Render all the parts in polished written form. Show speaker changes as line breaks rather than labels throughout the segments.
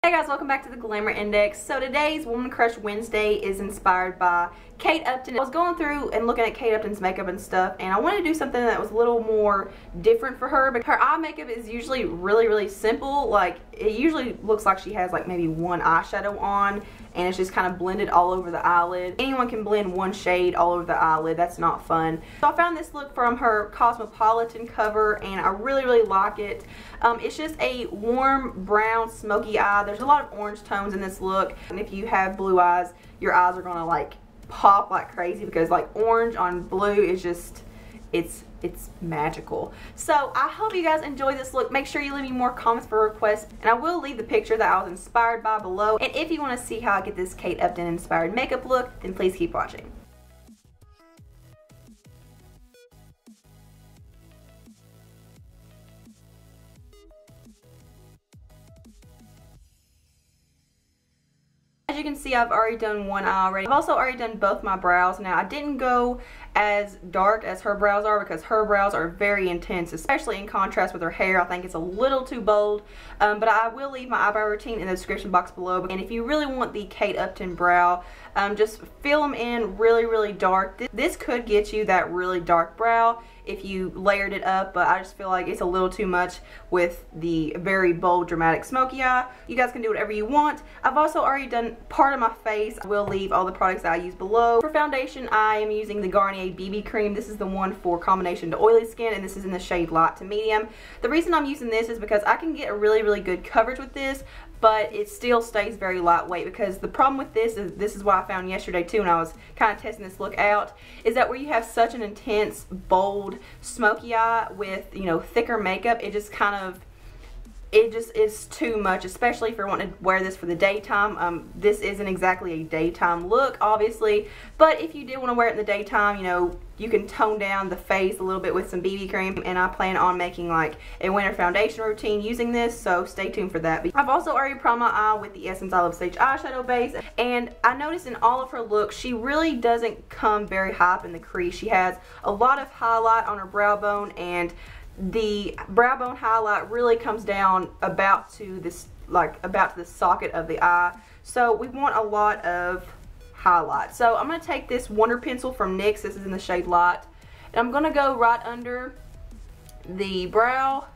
Hey guys, welcome back to the Glamour Index. So today's Woman Crush Wednesday is inspired by Kate Upton. I was going through and looking at Kate Upton's makeup and stuff, and I wanted to do something that was a little more different for her. But her eye makeup is usually really simple. Like, it usually looks like she has like maybe one eyeshadow on, and it's just kind of blended all over the eyelid. Anyone can blend one shade all over the eyelid. That's not fun. So I found this look from her Cosmopolitan cover, and I really like it. It's just a warm brown smoky eye. There's a lot of orange tones in this look, and if you have blue eyes, your eyes are gonna like pop like crazy because like orange on blue is just, it's magical. So I hope you guys enjoy this look. Make sure you leave me more comments for requests, and I will leave the picture that I was inspired by below. And if you want to see how I get this Kate Upton inspired makeup look, then please keep watching. As you can see, I've already done one eye already. I've also already done both my brows. Now, I didn't go as dark as her brows are because her brows are very intense, especially in contrast with her hair. I think it's a little too bold, but I will leave my eyebrow routine in the description box below. And if you really want the Kate Upton brow, just fill them in really dark. This could get you that really dark brow if you layered it up, but I just feel like it's a little too much with the very bold dramatic smoky eye. You guys can do whatever you want. I've also already done part of my face. I will leave all the products that I use below. For foundation, I am using the Garnier BB cream. This is the one for combination to oily skin, and this is in the shade light to medium. The reason I'm using this is because I can get a really good coverage with this, but it still stays very lightweight. Because the problem with this is what I found yesterday too when I was kind of testing this look out, is that where you have such an intense, bold, smoky eye with, you know, thicker makeup, it just kind of, it just is too much, especially if you're wanting to wear this for the daytime. This isn't exactly a daytime look, obviously, but if you did want to wear it in the daytime, you know, you can tone down the face a little bit with some BB cream, and I plan on making like a winter foundation routine using this, so stay tuned for that. I've also already primed my eye with the Essence I Love Sage eyeshadow base, and I noticed in all of her looks, she really doesn't come very high up in the crease. She has a lot of highlight on her brow bone, and the brow bone highlight really comes down about to this, like about to the socket of the eye. So we want a lot of highlight. So I'm going to take this Wonder Pencil from NYX. This is in the shade Light, and I'm going to go right under the brow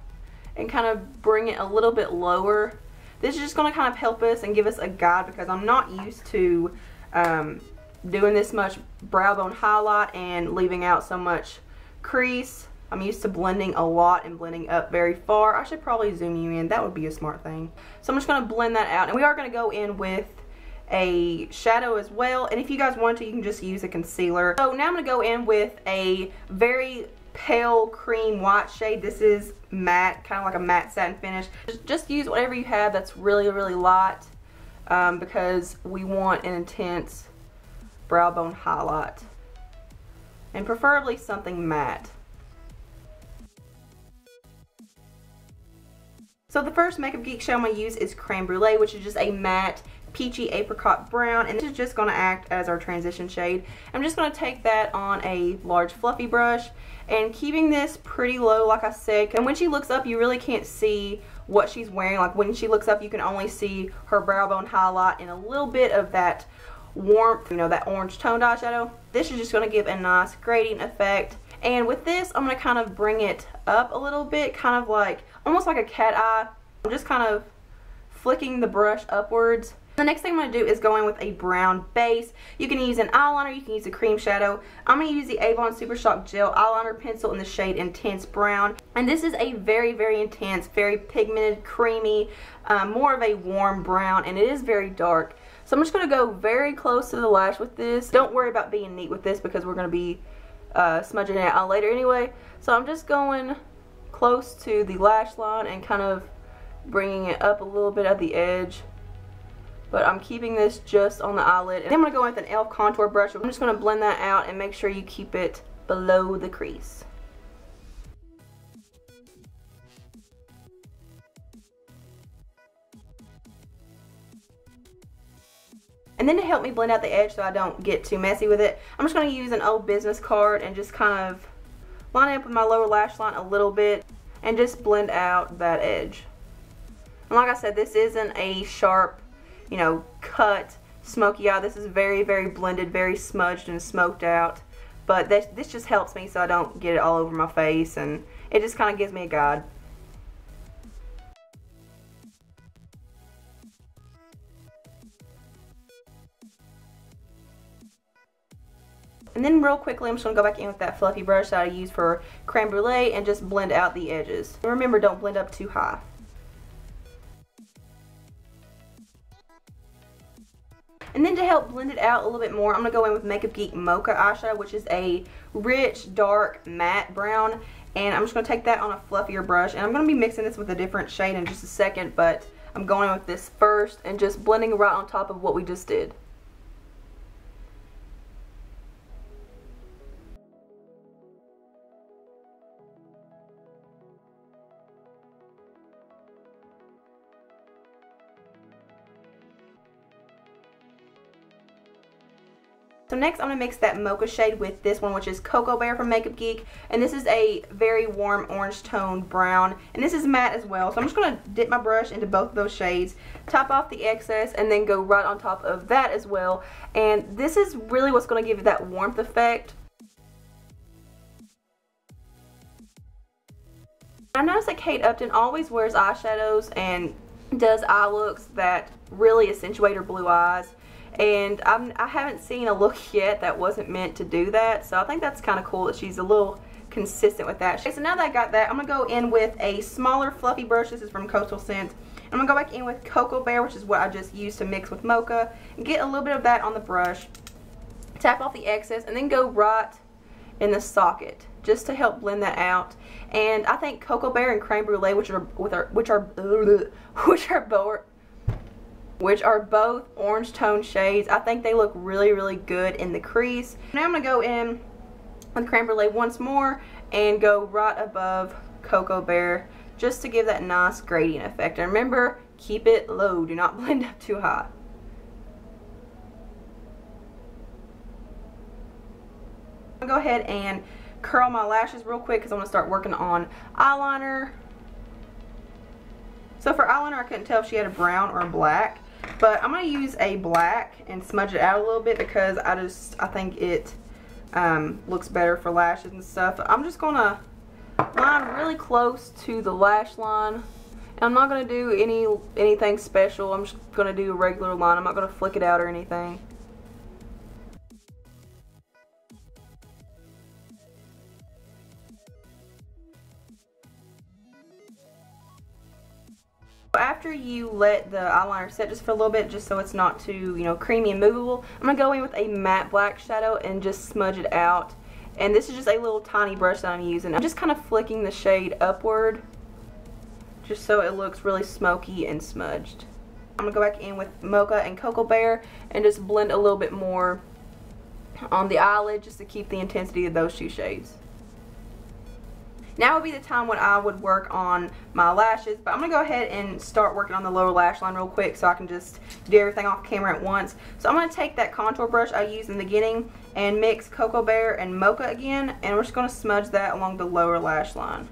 and kind of bring it a little bit lower. This is just going to kind of help us and give us a guide, because I'm not used to doing this much brow bone highlight and leaving out so much crease. I'm used to blending a lot and blending up very far. I should probably zoom you in. That would be a smart thing. So I'm just going to blend that out. And we are going to go in with a shadow as well. And if you guys want to, you can just use a concealer. So now I'm going to go in with a very pale cream white shade. This is matte, kind of like a matte satin finish. Just use whatever you have that's really light, because we want an intense brow bone highlight. And preferably something matte. So the first Makeup Geek shade I'm going to use is Creme Brulee, which is just a matte peachy apricot brown, and this is just going to act as our transition shade. I'm just going to take that on a large fluffy brush and keeping this pretty low, like I said. And when she looks up, you really can't see what she's wearing. Like when she looks up, you can only see her brow bone highlight and a little bit of that warmth, you know, that orange toned eyeshadow. This is just going to give a nice gradient effect. And with this, I'm going to kind of bring it up a little bit, kind of like, almost like a cat eye. I'm just kind of flicking the brush upwards. The next thing I'm going to do is go in with a brown base. You can use an eyeliner, you can use a cream shadow. I'm going to use the Avon Super Shock Gel Eyeliner Pencil in the shade Intense Brown. And this is a very intense, very pigmented, creamy, more of a warm brown, and it is very dark. So I'm just going to go very close to the lash with this. Don't worry about being neat with this because we're going to be smudging it out later anyway. So I'm just going close to the lash line and kind of bringing it up a little bit at the edge, but I'm keeping this just on the eyelid. And then I'm going to go in with an e.l.f. contour brush. I'm just going to blend that out and make sure you keep it below the crease. And then to help me blend out the edge so I don't get too messy with it, I'm just going to use an old business card and just kind of line it up with my lower lash line a little bit and just blend out that edge. And like I said, this isn't a sharp, you know, cut smoky eye. This is very, very blended, very smudged and smoked out. But this just helps me so I don't get it all over my face, and it just kind of gives me a guide. And then real quickly, I'm just going to go back in with that fluffy brush that I use for Creme Brulee and just blend out the edges. And remember, don't blend up too high. And then to help blend it out a little bit more, I'm going to go in with Makeup Geek Mocha eyeshadow, which is a rich, dark, matte brown. And I'm just going to take that on a fluffier brush. And I'm going to be mixing this with a different shade in just a second, but I'm going with this first and just blending right on top of what we just did. So next I'm going to mix that mocha shade with this one, which is Cocoa Bear from Makeup Geek. And this is a very warm orange tone brown. And this is matte as well. So I'm just going to dip my brush into both of those shades, top off the excess, and then go right on top of that as well. And this is really what's going to give you that warmth effect. I noticed that Kate Upton always wears eyeshadows and does eye looks that really accentuate her blue eyes. And I haven't seen a look yet that wasn't meant to do that. So I think that's kind of cool that she's a little consistent with that. Okay, so now that I got that, I'm going to go in with a smaller fluffy brush. This is from Coastal Scents. I'm going to go back in with Cocoa Bear, which is what I just used to mix with Mocha. And get a little bit of that on the brush. Tap off the excess and then go right in the socket just to help blend that out. And I think Cocoa Bear and Creme Brulee, which are both orange tone shades, I think they look really, really good in the crease. Now I'm going to go in with Creme Brulee once more and go right above Cocoa Bear just to give that nice gradient effect. And remember, keep it low. Do not blend up too high. I'm going to go ahead and curl my lashes real quick because I'm going to start working on eyeliner. So for eyeliner, I couldn't tell if she had a brown or a black. But I'm going to use a black and smudge it out a little bit because I think it looks better for lashes and stuff. I'm just going to line really close to the lash line. And I'm not going to do anything special. I'm just going to do a regular line. I'm not going to flick it out or anything. After you let the eyeliner set just for a little bit, just so it's not too, you know, creamy and movable, I'm going to go in with a matte black shadow and just smudge it out. And this is just a little tiny brush that I'm using. I'm just kind of flicking the shade upward just so it looks really smoky and smudged. I'm going to go back in with Mocha and Cocoa Bear and just blend a little bit more on the eyelid just to keep the intensity of those two shades. Now would be the time when I would work on my lashes, but I'm going to go ahead and start working on the lower lash line real quick so I can just do everything off camera at once. So I'm going to take that contour brush I used in the beginning and mix Cocoa Bear and Mocha again, and we're just going to smudge that along the lower lash line.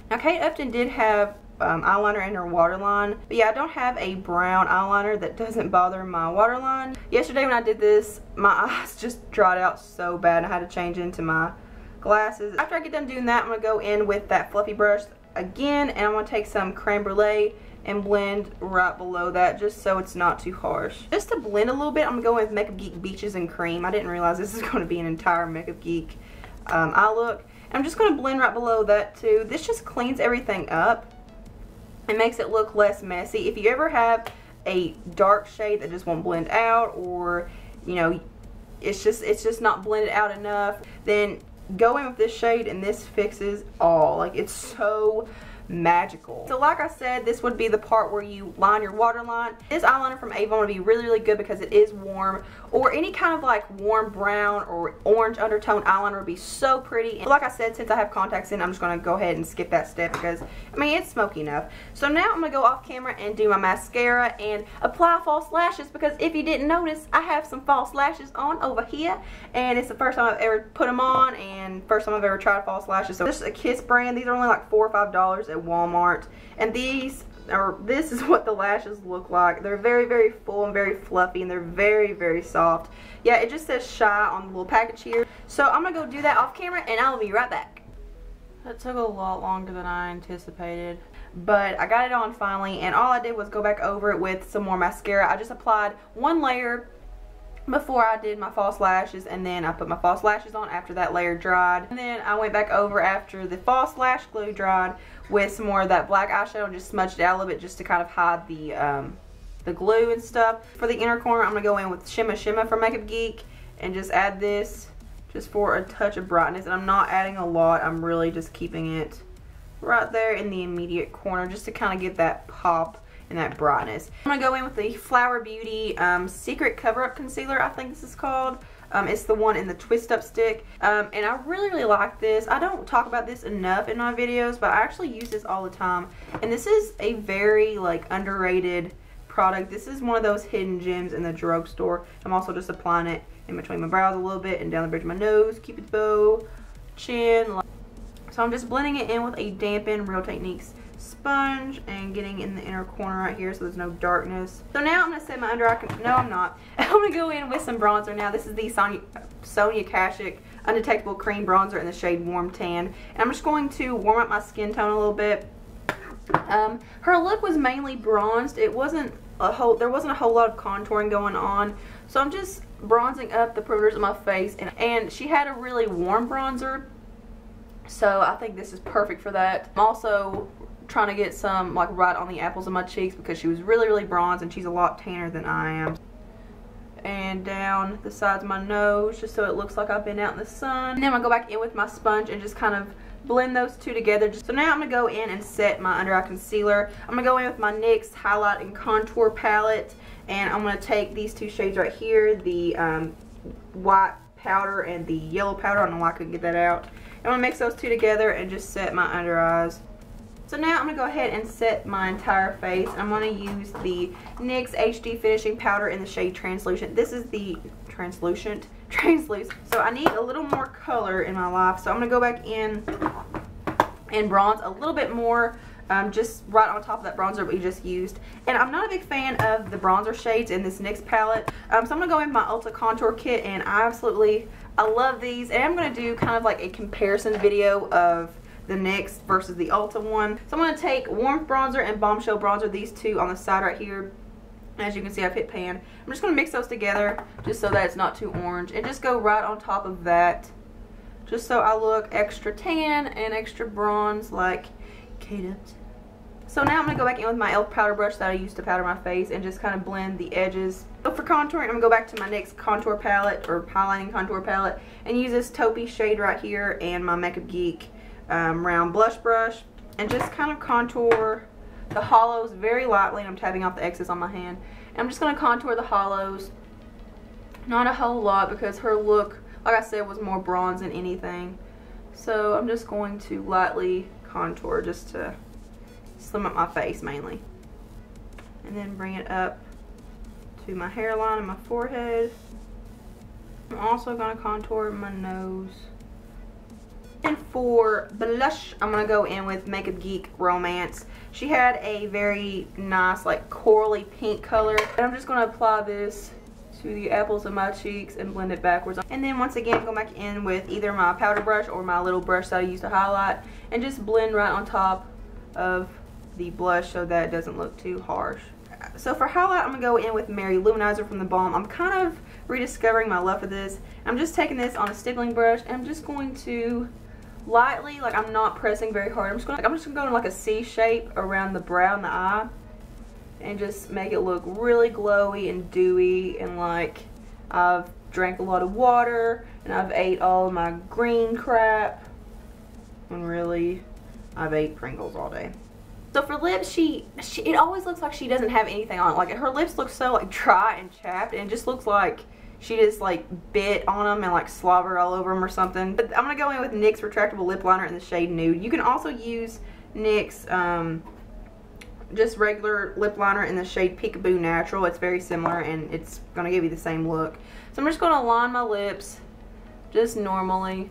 Now Kate Upton did have eyeliner in her waterline, but yeah, I don't have a brown eyeliner that doesn't bother my waterline. Yesterday when I did this, my eyes just dried out so bad and I had to change into my glasses. After I get done doing that, I'm going to go in with that fluffy brush again, and I'm going to take some Creme Brulee and blend right below that just so it's not too harsh. Just to blend a little bit, I'm going to go in with Makeup Geek Beaches and Cream. I didn't realize this is going to be an entire Makeup Geek eye look. I'm just going to blend right below that too. This just cleans everything up and makes it look less messy. If you ever have a dark shade that just won't blend out, or you know, it's just not blended out enough, then go in with this shade and this fixes all. Like, it's so magical. So like I said, this would be the part where you line your waterline. This eyeliner from Avon would be really, really good because it is warm, or any kind of like warm brown or orange undertone eyeliner would be so pretty. And like I said, since I have contacts in, I'm just going to go ahead and skip that step because, I mean, it's smoky enough. So now I'm going to go off camera and do my mascara and apply false lashes, because if you didn't notice, I have some false lashes on over here, and it's the first time I've ever put them on and first time I've ever tried false lashes. So this is a Kiss brand. These are only like $4 or $5 at Walmart, and these or this is what the lashes look like. They're very, very full and very fluffy, and they're very, very soft. Yeah, it just says Shy on the little package here. So I'm going to go do that off camera, and I'll be right back. That took a lot longer than I anticipated, but I got it on finally, and all I did was go back over it with some more mascara. I just applied one layer before I did my false lashes, and then I put my false lashes on after that layer dried, and then I went back over after the false lash glue dried with some more of that black eyeshadow and just smudged it out a little bit just to kind of hide the glue and stuff. For the inner corner, I'm going to go in with Shimma Shimma from Makeup Geek and just add this just for a touch of brightness, and I'm not adding a lot. I'm really just keeping it right there in the immediate corner just to kind of get that pop and that brightness. I'm going to go in with the Flower Beauty Secret Cover-Up Concealer, I think this is called. It's the one in the twist up stick, and I really, really like this. I don't talk about this enough in my videos, but I actually use this all the time, and this is a very like underrated product. This is one of those hidden gems in the drugstore. I'm also just applying it in between my brows a little bit and down the bridge of my nose, cupid's bow, chin. So I'm just blending it in with a dampened Real Techniques sponge and getting in the inner corner right here so there's no darkness. So now I'm going to set my under eye, no I'm not. I'm going to go in with some bronzer now. This is the Sonia Kashuk Undetectable Cream Bronzer in the shade Warm Tan. And I'm just going to warm up my skin tone a little bit. Her look was mainly bronzed. There wasn't a whole lot of contouring going on. So I'm just bronzing up the perimeters of my face, and she had a really warm bronzer. So I think this is perfect for that. I'm also trying to get some like right on the apples of my cheeks because she was really, really bronzed and she's a lot tanner than I am. And down the sides of my nose just so it looks like I've been out in the sun. And then I'm going to go back in with my sponge and just kind of blend those two together. So now I'm going to go in and set my under eye concealer. I'm going to go in with my NYX Highlight and Contour palette, and I'm going to take these two shades right here, the white powder and the yellow powder. I don't know why I couldn't get that out. I'm going to mix those two together and just set my under eyes. So now I'm going to go ahead and set my entire face. I'm going to use the NYX Hd Finishing Powder in the shade Translucent. This is the Translucent. So I need a little more color in my life. So I'm going to go back in and bronze a little bit more, just right on top of that bronzer we just used. And I'm not a big fan of the bronzer shades in this NYX palette. So I'm going to go in my ULTA Contour Kit, and I love these. And I'm going to do kind of like a comparison video of the NYX versus the Ulta one. So I'm going to take Warmth Bronzer and Bombshell Bronzer, these two on the side right here. As you can see, I've hit pan. I'm just going to mix those together just so that it's not too orange, and just go right on top of that just so I look extra tan and extra bronze like Kate Upton. So now I'm going to go back in with my e.l.f. powder brush that I used to powder my face and just kind of blend the edges. So for contouring, I'm going to go back to my NYX contour palette, or highlighting contour palette, and use this taupey shade right here and my Makeup Geek round blush brush, and just kind of contour the hollows very lightly. I'm tapping off the excess on my hand. And I'm just going to contour the hollows. Not a whole lot because her look, like I said, was more bronze than anything. So I'm just going to lightly contour just to slim up my face mainly. And then bring it up to my hairline and my forehead. I'm also going to contour my nose. And for blush, I'm going to go in with Makeup Geek Romance. She had a very nice, like, corally pink color. And I'm just going to apply this to the apples of my cheeks and blend it backwards. And then once again, go back in with either my powder brush or my little brush that I use to highlight. And just blend right on top of the blush so that it doesn't look too harsh. So for highlight, I'm going to go in with Mary Luminizer from the Balm. I'm kind of rediscovering my love for this. I'm just taking this on a stippling brush, and I'm just going to lightly, like, I'm not pressing very hard. I'm just going to go in like a C shape around the brow and the eye, and just make it look really glowy and dewy, and like I've drank a lot of water and I've ate all of my green crap, when really I've ate Pringles all day. So for lips, it always looks like she doesn't have anything on. Like, her lips look so like dry and chapped, and it just looks like she just like bit on them and like slobbered all over them or something. But I'm going to go in with NYX Retractable Lip Liner in the shade Nude. You can also use NYX just regular lip liner in the shade Peekaboo Natural. It's very similar and it's going to give you the same look. So I'm just going to line my lips just normally.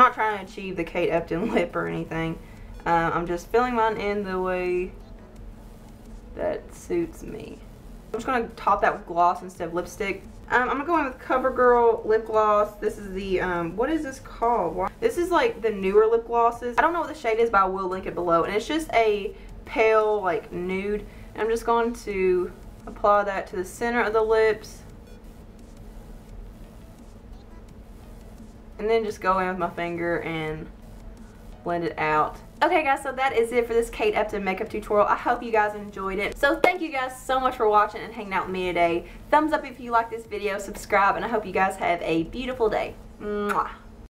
I'm not trying to achieve the Kate Upton lip or anything. I'm just filling mine in the way that suits me. I'm just going to top that with gloss instead of lipstick. I'm going to go in with Covergirl Lip Gloss. This is the, what is this called? This is like the newer lip glosses. I don't know what the shade is, but I will link it below. And it's just a pale, like, nude. And I'm just going to apply that to the center of the lips. And then just go in with my finger and blend it out. Okay guys, so that is it for this Kate Upton makeup tutorial. I hope you guys enjoyed it. So thank you guys so much for watching and hanging out with me today. Thumbs up if you like this video, subscribe, and I hope you guys have a beautiful day. Mwah.